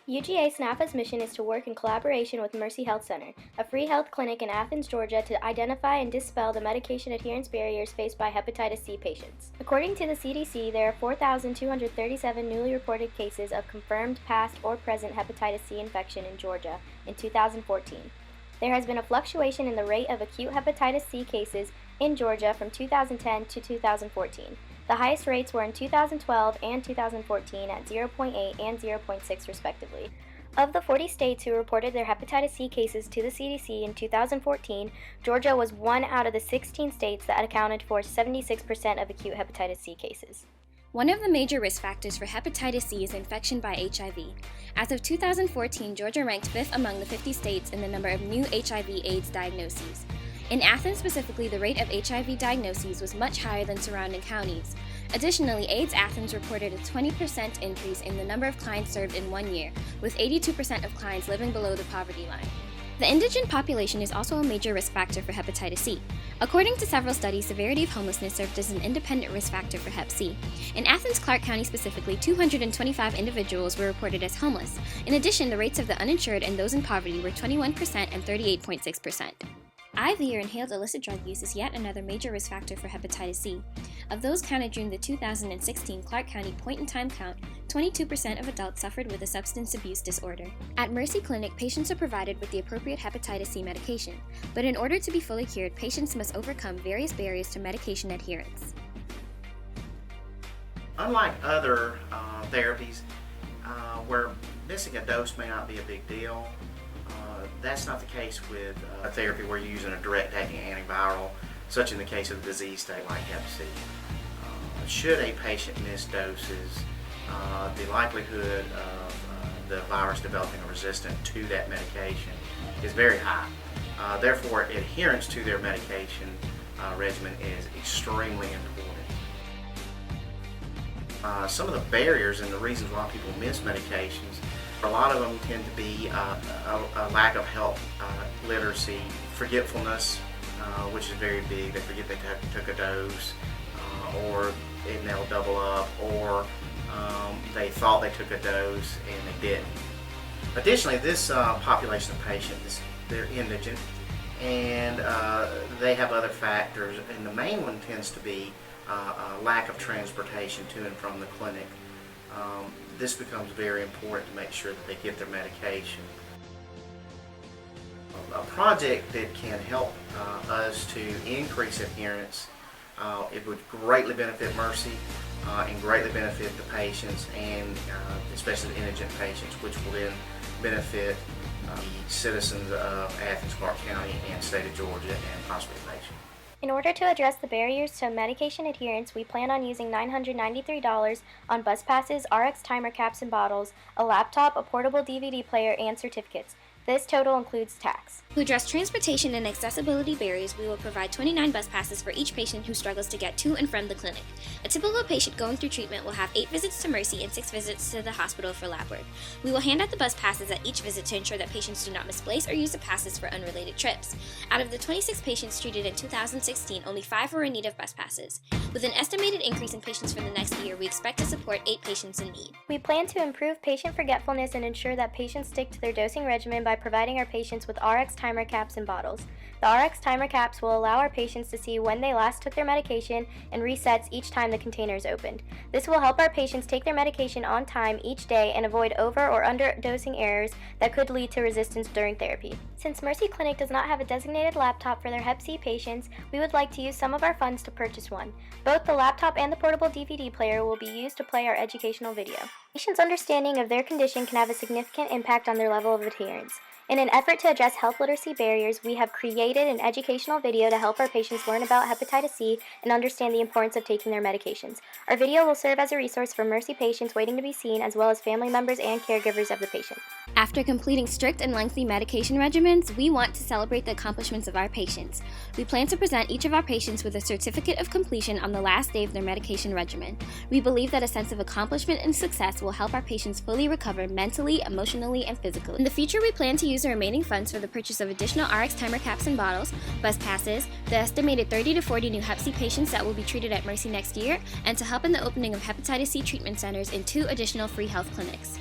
UGA SNPhA's mission is to work in collaboration with Mercy Health Center, a free health clinic in Athens, Georgia, to identify and dispel the medication adherence barriers faced by hepatitis C patients. According to the CDC, there are 4,237 newly reported cases of confirmed past or present hepatitis C infection in Georgia in 2014. There has been a fluctuation in the rate of acute hepatitis C cases in Georgia from 2010 to 2014. The highest rates were in 2012 and 2014 at 0.8 and 0.6 respectively. Of the 40 states who reported their hepatitis C cases to the CDC in 2014, Georgia was one out of the 16 states that accounted for 76% of acute hepatitis C cases. One of the major risk factors for hepatitis C is infection by HIV. As of 2014, Georgia ranked 5th among the 50 states in the number of new HIV/AIDS diagnoses. In Athens specifically, the rate of HIV diagnoses was much higher than surrounding counties. Additionally, AIDS Athens reported a 20% increase in the number of clients served in 1 year, with 82% of clients living below the poverty line. The indigent population is also a major risk factor for hepatitis C. According to several studies, severity of homelessness served as an independent risk factor for Hep C. In Athens, Clark County specifically, 225 individuals were reported as homeless. In addition, the rates of the uninsured and those in poverty were 21% and 38.6%. IV or inhaled illicit drug use is yet another major risk factor for hepatitis C. Of those counted during the 2016 Clark County point-in-time count, 22% of adults suffered with a substance abuse disorder. At Mercy Clinic, patients are provided with the appropriate hepatitis C medication, but in order to be fully cured, patients must overcome various barriers to medication adherence. Unlike other therapies, where missing a dose may not be a big deal, that's not the case with a therapy where you're using a direct-acting antiviral, such in the case of a disease state like Hep C. Should a patient miss doses, the likelihood of the virus developing a resistance to that medication is very high. Therefore, adherence to their medication regimen is extremely important. Some of the barriers and the reasons why people miss medications, a lot of them tend to be a lack of health literacy, forgetfulness, which is very big. They forget they took a dose, or they'll double up, or they thought they took a dose and they didn't. Additionally, this population of patients, they're indigent, and they have other factors, and the main one tends to be a lack of transportation to and from the clinic. This becomes very important to make sure that they get their medication. A project that can help us to increase adherence, it would greatly benefit Mercy and greatly benefit the patients, and especially the indigent patients, which will then benefit the citizens of Athens, Clark County, and state of Georgia, and possibly the nation. In order to address the barriers to medication adherence, we plan on using $993 on bus passes, Rx timer caps and bottles, a laptop, a portable DVD player, and certificates. This total includes tax. To address transportation and accessibility barriers, we will provide 29 bus passes for each patient who struggles to get to and from the clinic. A typical patient going through treatment will have 8 visits to Mercy and 6 visits to the hospital for lab work. We will hand out the bus passes at each visit to ensure that patients do not misplace or use the passes for unrelated trips. Out of the 26 patients treated in 2016, only 5 were in need of bus passes. With an estimated increase in patients for the next year, we expect to support 8 patients in need. We plan to improve patient forgetfulness and ensure that patients stick to their dosing regimen by providing our patients with Rx timer caps and bottles. The Rx timer caps will allow our patients to see when they last took their medication and resets each time the container is opened. This will help our patients take their medication on time each day and avoid over or underdosing errors that could lead to resistance during therapy. Since Mercy Clinic does not have a designated laptop for their Hep C patients, we would like to use some of our funds to purchase one. Both the laptop and the portable DVD player will be used to play our educational video. Patients' understanding of their condition can have a significant impact on their level of adherence. In an effort to address health literacy barriers, we have created an educational video to help our patients learn about hepatitis C and understand the importance of taking their medications. Our video will serve as a resource for Mercy patients waiting to be seen, as well as family members and caregivers of the patient. After completing strict and lengthy medication regimens, we want to celebrate the accomplishments of our patients. We plan to present each of our patients with a certificate of completion on the last day of their medication regimen. We believe that a sense of accomplishment and success will help our patients fully recover mentally, emotionally, and physically. In the future, we plan to use the remaining funds for the purchase of additional Rx timer caps and bottles, bus passes, the estimated 30 to 40 new Hep C patients that will be treated at Mercy next year, and to help in the opening of hepatitis C treatment centers in 2 additional free health clinics.